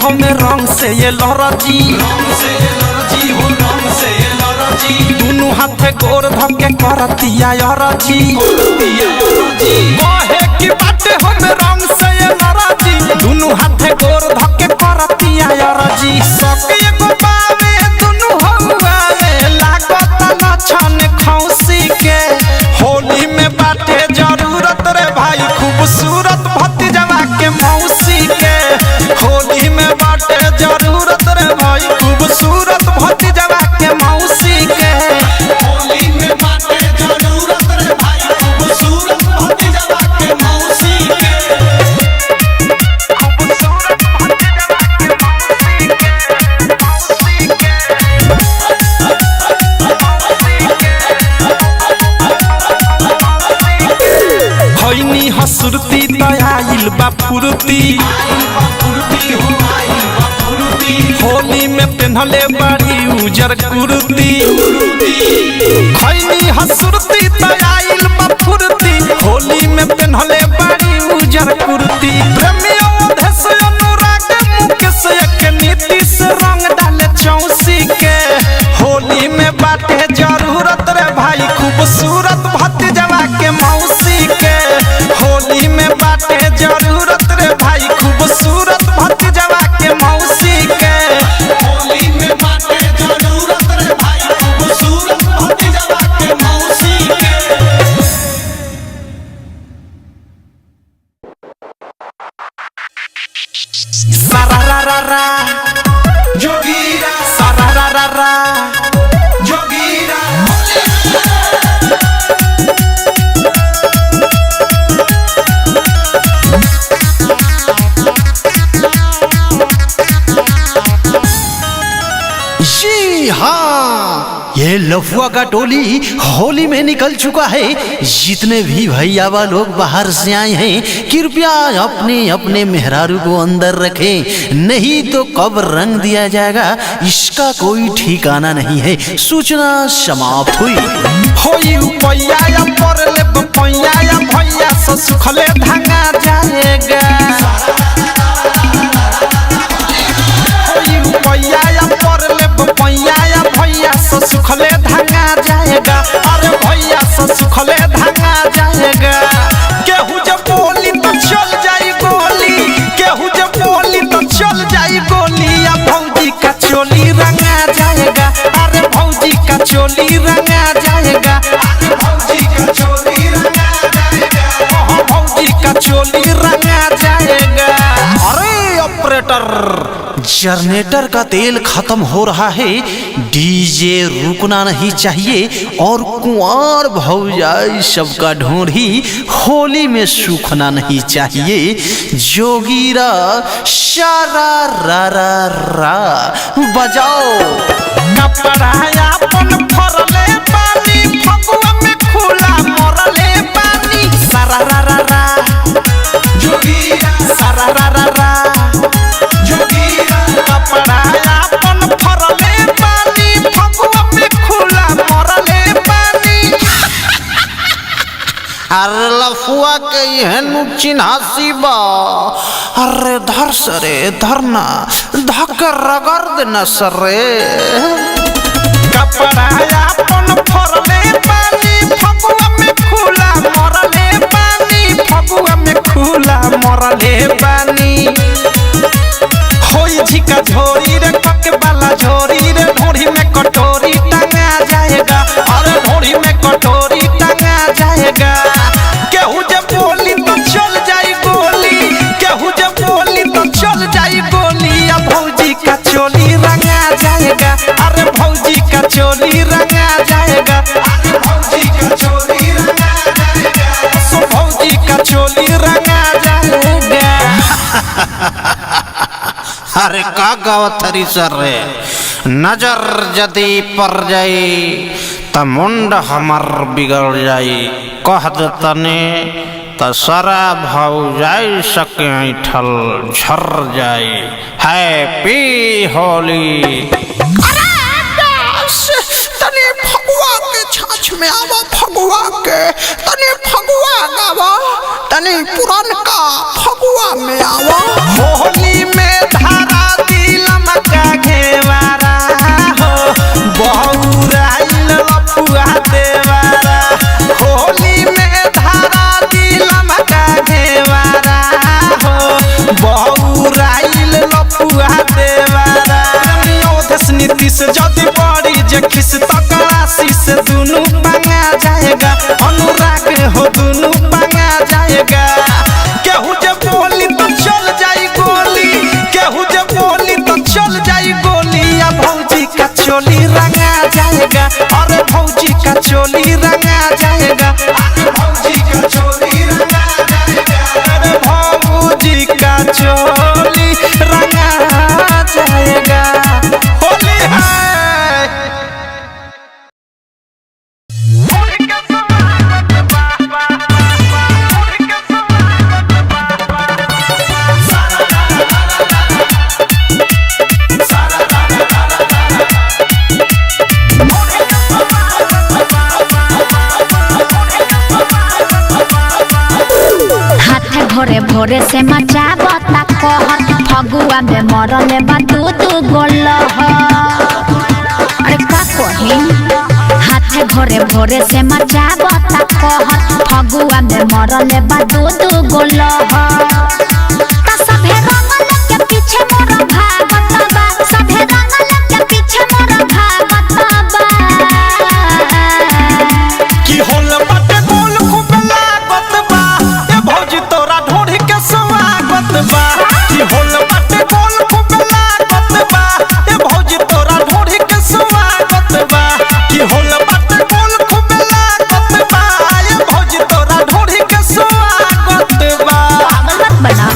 हमें रंग से ये लहराजी दोनों हाथे गोर धके करतिया यराजी कहे की बाटे हमें रंग से ये लहराजी दोनों हाथे गोर धके करतिया यराजी सके एगो बावे दोनों हवावे लागत न छन खौसी के होली में बाटे जरूरत रे भाई खूबसूरत भतीजवा के मौसी के होली में बाटे जरूरत रे भाई खूबसूरत भतीजवा के मौसी के होली में बाटे जरूरत रे भाई खूबसूरत भतीजवा के मौसी के खूबसूरत भतीजवा के खैनी हसुरती तयाइल बा फुरती होली में पेन्हले बड़ी उजर कुर्ती खैनी हसुरती तयाइल बा फुरती होली में पेन्हले बड़ी उजर कुर्ती प्रेमियों देश अनुराग मुकेश के नीति से रंग डाले चौसी के होली में बाटे जरूरत रे भाई खूबसूरत भतीजवा के मौसी के होली में बाटे जरूरत रे भाई खूबसूरत भतीजवा के मौसी के होली में बाटे जरूरत रे भाई खूबसूरत भतीजवा के मौसी के सारा रा रा रा जोगीरा सारा रा रा रा जोगीरा जी हाँ, ये लफुआ का टोली होली में निकल चुका है। जितने भी भैया लोग बाहर से आए हैं कृपया अपने अपने मेहरारू को अंदर रखें, नहीं तो कब रंग दिया जाएगा इसका कोई ठिकाना नहीं है। सूचना समाप्त हुई। होई उपैया या परले बपैया या भैया से सुखले धांगा जाएगा होई उपैया या परले बपैया या भैया से सुखले धांगा जाएगा अरे भैया से सुखले धांगा जाएगा केहू जब बोली तो चल जाई गोली केहू जब बोली तो चल जाई गोली या भौजी का चोली रंगा जाएगा अरे भौजी का चोली रंगा जाएगा अरे भौजी का चोली रंगा जाएगा ओह भौजी का चोली रंगा जाएगा। अरे ऑपरेटर, जनरेटर का तेल खत्म हो रहा है, डीजे रुकना नहीं चाहिए और कुंवार भौजाई सबका ढोंढी होली में सूखना नहीं चाहिए। जोगीरा शारा रा रा रा बजाओ। कपड़ा अपन फरले पानी फगुआ में खुला मरले पानी सारा रा रा रा जोगीरा सारा रा रा रा जोगीरा कपड़ा अपन फरले पानी फगुआ में खुला मरले पानी अरे लफुआ के हेनु चिन्हासी बा, अरे धर सरे धरना धक रगड़ देना सरे। कपड़ा अपन फरले पानी फगुआ में खुला मरले पानी फगुआ में खुला मरले पानी होई झिका झोरी रे पके वाला झोरी रे ढोरी में कटोरी टंगा जाएगा अरे ढोरी में कटोरी टंगा जाएगा केहू जब बोली तो चल जाई गोली केहू जब बोली तो चल जाई गोली या भौजी का चोली रंगा जाएगा अरे भौजी का चोली रंगा जाएगा अरे भौजी का चोली रंगा जाएगा सो भौजी का चोली रंगा जाएगा। अरे का गावथरी सर रे, नजर जदी पर जाई त मुंड हमर बिगड़ जाई। कह तने त सारा भौजाई सके ठल झर जाई। हैप्पी होली। तने फगुआ के छाछ में आवा फगुआ के तने फगुआ गावा तने पुरान का फगुआ में आवा होली में धारा के खिस तकरासी से दोनों पंगा जाएगा अनुराग हो दोनों पंगा जाएगा केहू जब बोली तो चल जाई गोली केहू जब बोली तो चल जाई गोली या भौजी का चोली रंगा जाएगा अरे भौजी का चोली रंगा जाएगा अरे भौजी का चोली रंगा जाएगा अरे भौजी का चोली रंगा जाएगा होली है भोरे भोरे से मचा बता कहत फगुआ में मरले बा दू गोल अरे का कही हाथे भोरे भोरे से मचा बता कहत फगुआ में मरले बा दू गोल सभे रंगल के पीछे मोर भागत बा सभे रंगल के पीछे मोर भागत बा की होल बाटे गोल खूब लागत बा ए भौजी तोरा ढोढ़ी के स्वागत बा की होल बाटे गोल खूब लागत बा ए भौजी तोरा ढोढ़ी के स्वागत बा की होल बाटे गोल खूब लागत बा ए भौजी तोरा ढोढ़ी के स्वागत बा मत बना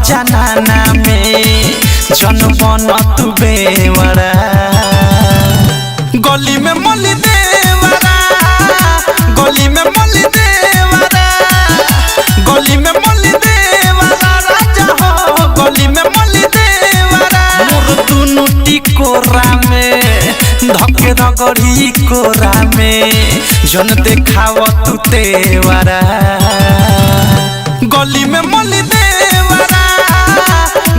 जनाना में जन बन तू बेवरा गली में मली देवरा गली में मली देवरा गली में मली देवरा राजा हो गली में मली देवरा मोर दुनु टिकोरा में धके रगड़ी कोरा में जन देखाव तू तेवरा गली में मली देवरा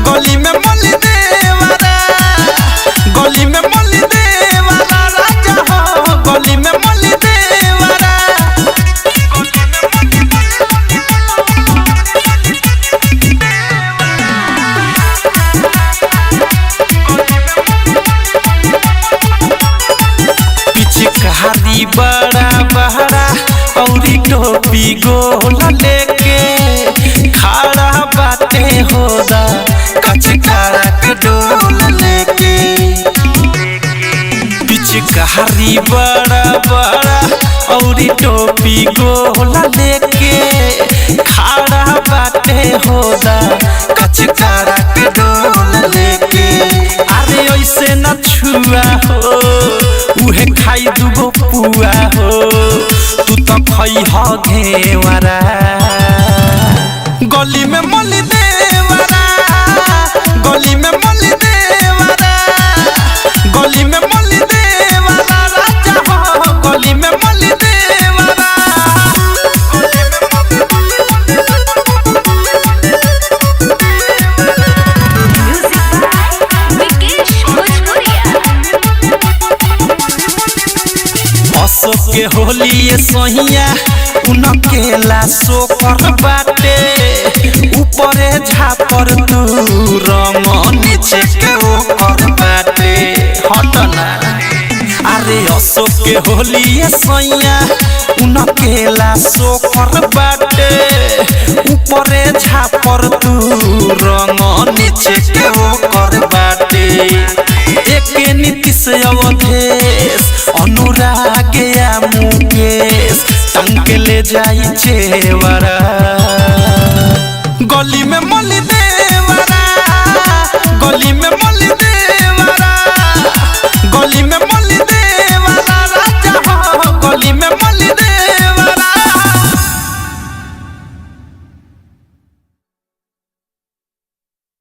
गली में मली देवरा गली में मली देवरा राजा हो गली में मली देवरा पिचकारी बड़ा बड़ा औरी टोपी गोल लेके खड़ा बाटे होदा कचकारा के डोल लेके पिचकारी बड़ा बड़ा औरी टोपी गोल लेके खड़ा बाटे होदा कचकारा के डोल लेके अरे ऐसे न छुआ हो उहे खाई दुगो पुआ हो तू तो खई ह घेवरा गली में मली देवरा गली में मली देवरा गली में मली देवरा राजा हो गली में मली देवरा अशोक के होली ये सहिया उनकेला सोकर बाटे ऊपरे झापर तू रंग नीचे के ओकर बाटे हटना अरे अशोक के होली ये सहिया उनकेला सोकर बाटे ऊपरे झापर तू रंग नीचे के ओकर बाटे एके नीतीश अवधेश अनुराग या मुकेश टंग ले जाई चेवरा गली में मली